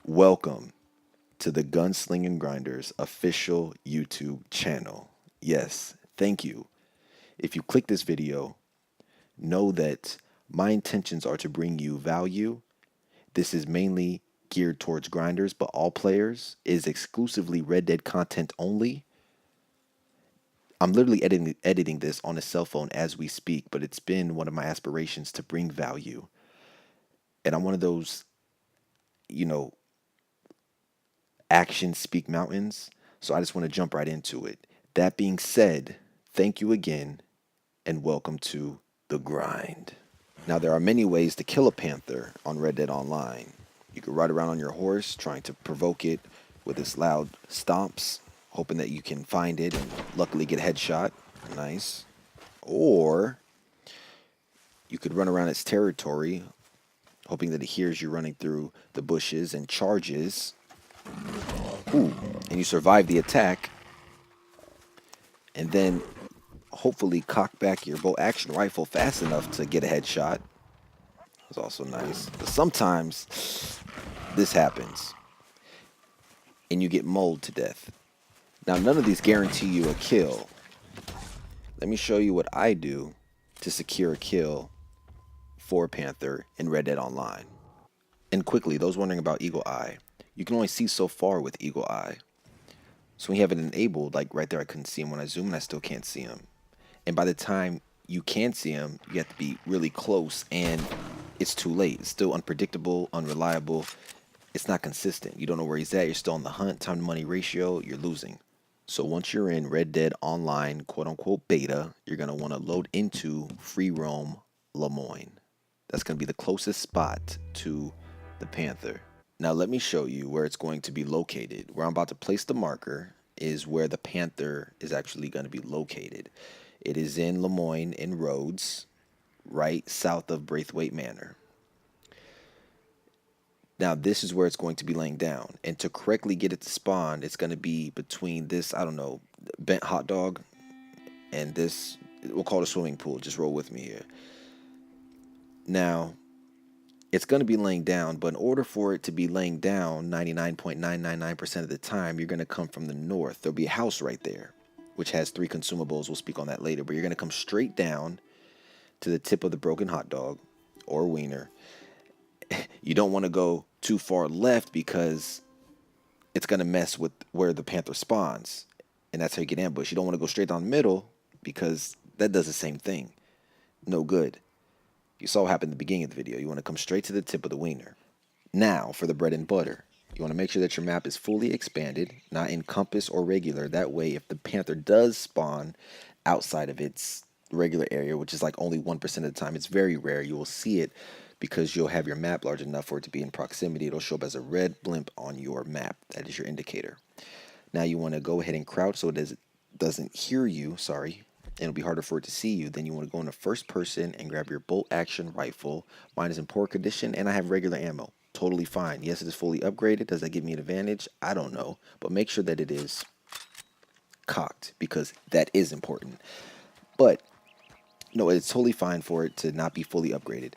Welcome to the Slingin Grinders official YouTube channel. Yes, thank you. If you click this video, know that my intentions are to bring you value. This is mainly geared towards grinders, but all players. It is exclusively Red Dead content only. I'm literally editing this on a cell phone as we speak, but it's been one of my aspirations to bring value. And I'm one of those, you know, actions speak mountains. So I just want to jump right into it. That being said, thank you again and welcome to the grind. Now, there are many ways to kill a panther on Red Dead Online. You can ride around on your horse trying to provoke it with its loud stomps, hoping that you can find it and luckily get a headshot. Nice. Or you could run around its territory, hoping that it hears you running through the bushes and charges. Ooh, and you survive the attack, and then hopefully cock back your bolt action rifle fast enough to get a headshot. That's also nice. But sometimes this happens, and you get mauled to death. Now, none of these guarantee you a kill. Let me show you what I do to secure a kill for a Panther in Red Dead Online. And quickly, those wondering about Eagle Eye, you can only see so far with Eagle Eye. So when you have it enabled, like right there, I couldn't see him. When I zoom in, I still can't see him. And by the time you can see him, you have to be really close, and it's too late. It's still unpredictable, unreliable. It's not consistent. You don't know where he's at. You're still on the hunt. Time to money ratio, you're losing. So once you're in Red Dead Online, quote unquote beta, you're going to want to load into free roam Lemoyne. That's going to be the closest spot to the Panther. Now let me show you where it's going to be located. Where I'm about to place the marker is where the Panther is actually going to be located. It is in Lemoyne in Rhodes, right south of Braithwaite Manor. Now this is where it's going to be laying down. And to correctly get it to spawn, it's going to be between this, I don't know, bent hot dog and this, we'll call it a swimming pool. Just roll with me here. Now, it's going to be laying down, but in order for it to be laying down 99.999% of the time, you're going to come from the north. There'll be a house right there, which has 3 consumables. We'll speak on that later, but you're going to come straight down to the tip of the broken hot dog or wiener. You don't want to go too far left because it's going to mess with where the Panther spawns, and that's how you get ambushed. You don't want to go straight down the middle because that does the same thing. No good. You saw what happened at the beginning of the video. You want to come straight to the tip of the wiener. Now, for the bread and butter. You want to make sure that your map is fully expanded, not in compass or regular. That way, if the Panther does spawn outside of its regular area, which is like only 1% of the time, it's very rare, you will see it because you'll have your map large enough for it to be in proximity. It'll show up as a red blimp on your map. That is your indicator. Now, you want to go ahead and crouch so it doesn't hear you. Sorry. It'll be harder for it to see you. Then you want to go into first person and grab your bolt action rifle. Mine is in poor condition and I have regular ammo. Totally fine. Yes, it is fully upgraded. Does that give me an advantage? I don't know. But make sure that it is cocked because that is important. But no, it's totally fine for it to not be fully upgraded.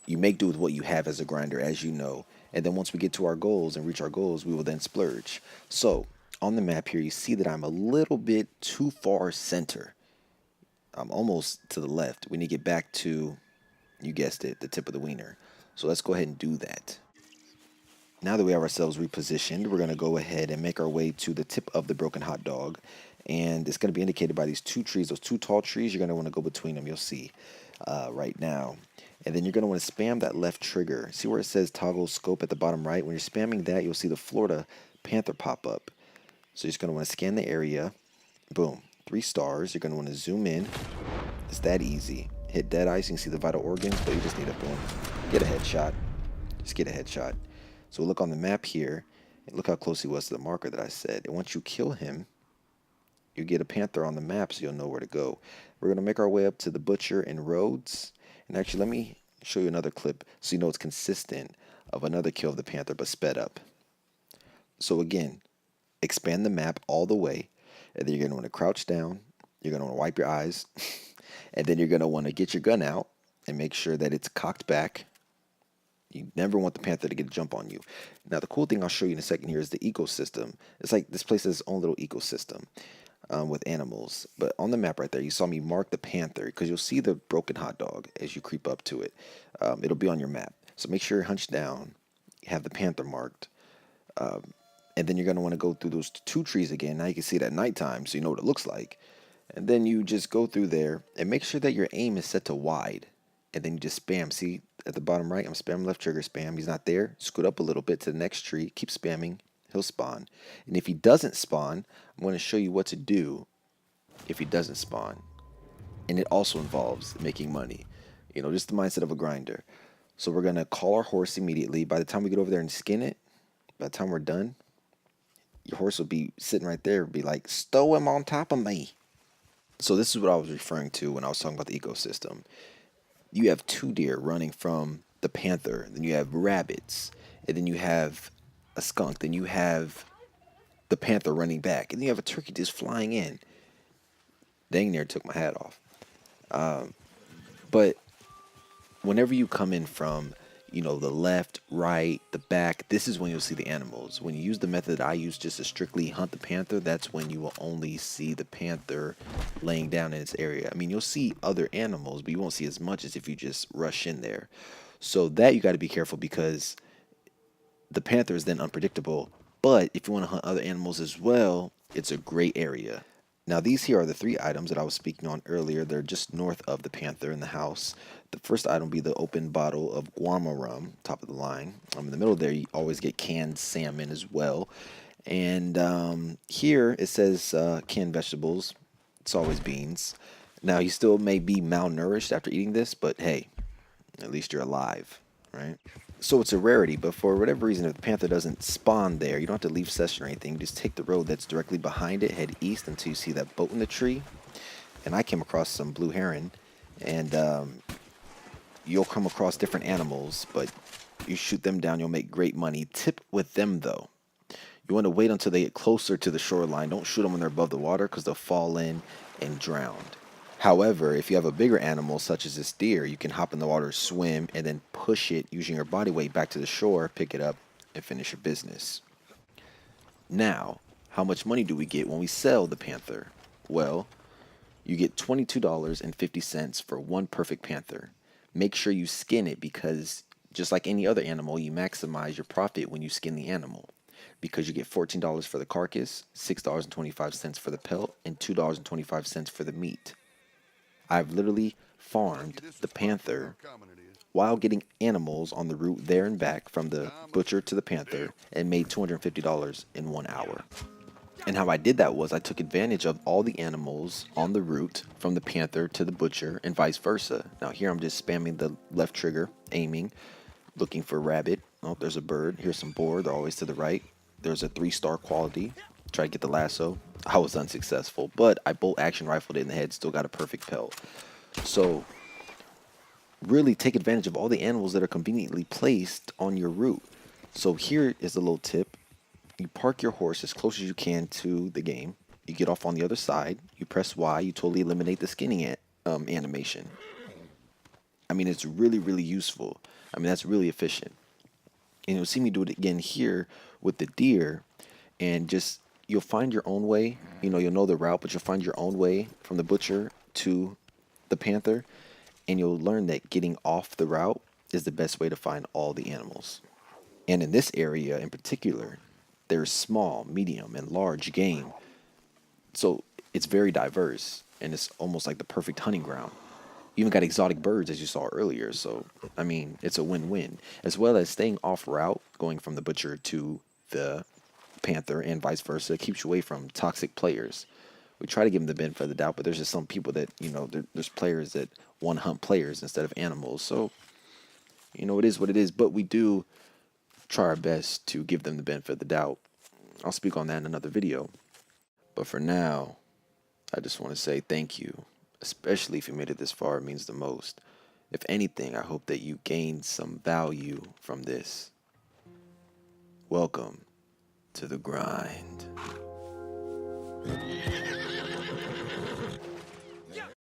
You make do with what you have as a grinder, as you know. And then once we get to our goals and reach our goals, we will then splurge. So on the map here, you see that I'm a little bit too far center. I'm almost to the left. We need to get back to, you guessed it, the tip of the wiener. So let's go ahead and do that. Now that we have ourselves repositioned, we're going to go ahead and make our way to the tip of the broken hot dog. And it's going to be indicated by these 2 trees, those 2 tall trees. You're going to want to go between them. You'll see right now. And then you're going to want to spam that left trigger. See where it says toggle scope at the bottom right? When you're spamming that, you'll see the Florida Panther pop up. So you're just going to want to scan the area. Boom. 3 stars. You're going to want to zoom in. It's that easy. Hit dead eye so you can see the vital organs, but you just need a boom. Get a headshot. Just get a headshot. So we'll look on the map here. And look how close he was to the marker that I said. And once you kill him, you get a Panther on the map so you'll know where to go. We're going to make our way up to the Butcher in Rhodes. And actually, let me show you another clip so you know it's consistent of another kill of the Panther, but sped up. So again, expand the map all the way, and then you're going to want to crouch down, you're going to want to wipe your eyes, and then you're going to want to get your gun out and make sure that it's cocked back. You never want the panther to get a jump on you. Now, the cool thing I'll show you in a second here is the ecosystem. It's like this place has its own little ecosystem with animals. But on the map right there, you saw me mark the panther because you'll see the broken hot dog as you creep up to it. It'll be on your map. So make sure you're hunched down, you have the panther marked. And then you're going to want to go through those two trees again. Now you can see it at nighttime, so you know what it looks like. And then you just go through there and make sure that your aim is set to wide. And then you just spam. See at the bottom right, I'm spamming left trigger spam. He's not there. Scoot up a little bit to the next tree. Keep spamming. He'll spawn. And if he doesn't spawn, I'm going to show you what to do if he doesn't spawn. And it also involves making money. You know, just the mindset of a grinder. So we're going to call our horse immediately. By the time we get over there and skin it, by the time we're done, your horse will be sitting right there, be like, stow him on top of me. So this is what I was referring to when I was talking about the ecosystem. You have two deer running from the panther, then you have rabbits, and then you have a skunk, then you have the panther running back, and then you have a turkey just flying in. Dang near took my hat off. But whenever you come in from, you know, the left, right, the back, this is when you'll see the animals. When you use the method I use just to strictly hunt the panther, that's when you will only see the panther laying down in its area. I mean, you'll see other animals, but you won't see as much as if you just rush in there. So that you got to be careful because the panther is then unpredictable. But if you want to hunt other animals as well, it's a great area. Now, these here are the three items that I was speaking on earlier. They're just north of the panther in the house. The first item will be the open bottle of guarma rum, top of the line. In the middle there, you always get canned salmon as well. And here it says canned vegetables. It's always beans. Now, you still may be malnourished after eating this, but hey, at least you're alive, right? So it's a rarity, but for whatever reason, if the panther doesn't spawn there, you don't have to leave session or anything. You just take the road that's directly behind it, head east until you see that boat in the tree. And I came across some blue heron, and you'll come across different animals, but you shoot them down, you'll make great money. Tip with them, though. You want to wait until they get closer to the shoreline. Don't shoot them when they're above the water because they'll fall in and drown. However, if you have a bigger animal such as this deer, you can hop in the water, swim, and then push it using your body weight back to the shore, pick it up, and finish your business. Now, how much money do we get when we sell the panther? Well, you get $22.50 for one perfect panther. Make sure you skin it because just like any other animal, you maximize your profit when you skin the animal. Because you get $14 for the carcass, $6.25 for the pelt, and $2.25 for the meat. I've literally farmed the panther while getting animals on the route there and back from the butcher to the panther and made $250 in 1 hour. And how I did that was I took advantage of all the animals on the route from the panther to the butcher and vice versa. Now here I'm just spamming the left trigger, aiming, looking for rabbit. Oh, there's a bird. Here's some boar. They're always to the right. There's a 3-star quality. Try to get the lasso. I was unsuccessful, but I bolt action rifled it in the head. Still got a perfect pelt. So really take advantage of all the animals that are conveniently placed on your route. So here is a little tip. You park your horse as close as you can to the game. You get off on the other side. You press Y. You totally eliminate the skinning animation. I mean, it's really, really useful. I mean, that's really efficient. And you'll see me do it again here with the deer. And just, you'll find your own way. You know, you'll know the route, but you'll find your own way from the butcher to the panther. And you'll learn that getting off the route is the best way to find all the animals. And in this area in particular, there's small, medium, and large game. So it's very diverse, and it's almost like the perfect hunting ground. You even got exotic birds, as you saw earlier. So, I mean, it's a win-win. As well as staying off route, going from the butcher to the panther and vice versa, it keeps you away from toxic players. We try to give them the benefit of the doubt, but there's just some people that, you know, there's players that want to hunt players instead of animals. So, you know, it is what it is. But we do try our best to give them the benefit of the doubt. I'll speak on that in another video. But for now, I just want to say thank you. Especially if you made it this far, it means the most. If anything, I hope that you gained some value from this. Welcome to the grind.